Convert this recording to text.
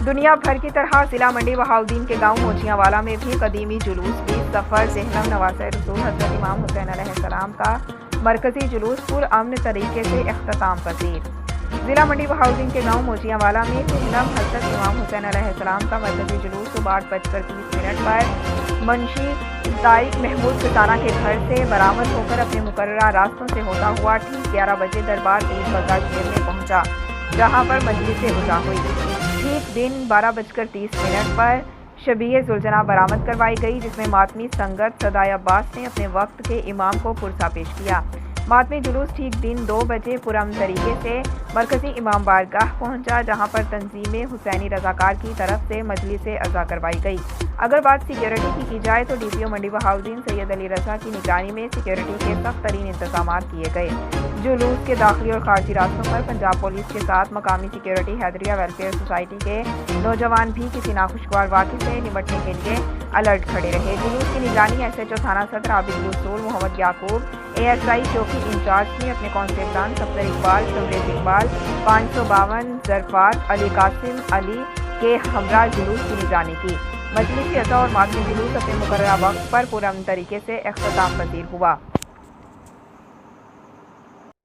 دنیا بھر کی طرح ضلع منڈی بہاؤالدین کے گاؤں موچیاں والا میں بھی قدیمی جلوس بھی سفر ذہنم نواز رسول حضرت امام حسین علیہ السلام کا مرکزی جلوس پرامن طریقے سے اختتام پذیر۔ ضلع منڈی بہاؤالدین کے گاؤں موچیاں والا میں ذہنم حضرت امام حسین علیہ السلام کا مرکزی جلوس صبح 8:30 پر منشی طارق محمود سلطانہ کے گھر سے برآمد ہو کر اپنے مقررہ راستوں سے ہوتا ہوا ٹھیک 11 بجے دربار عیدگاہ شہر میں پہنچا، جہاں پر مجلس عزا ہوئی۔ ٹھیک دن 12:30 پر شبیہ ذوالجناح برآمد کروائی گئی، جس میں ماتمی سنگت صدائے عباس نے اپنے وقت کے امام کو پرسہ پیش کیا۔ ماتمی جلوس ٹھیک دن 2 بجے پرامن طریقے سے مرکزی امام بارگاہ پہنچا، جہاں پر تنظیم حسینی رضاکار کی طرف سے مجلس عزا کروائی گئی۔ اگر بات سیکیورٹی کی جائے تو ڈی پی او منڈی بہاؤالدین سید علی رضا کی نگرانی میں سیکیورٹی کے سخت ترین انتظامات کیے گئے۔ جلوس کے داخلی اور خارجی راستوں پر پنجاب پولیس کے ساتھ مقامی سیکیورٹی حیدریہ ویلفیئر سوسائٹی کے نوجوان بھی کسی ناخوشگوار واقعے سے نمٹنے کے لیے الرٹ کھڑے رہے۔ جلوس کی نگرانی ایس ایچ او تھانہ صدر عابد الرسول محمد یعقوب، اے ایس آئی چوکی انچارج نے اپنے کانسٹیبلان صفدر اقبال، شمریز اقبال، 552 ظرفات علی قاسم علی کے ہمراہ جلوس کی نگرانی کی۔ مجلس عزا اور ماتمی جلوس اپنے مقررہ وقت پر پرامن طریقے سے اختتام پذیر ہوا۔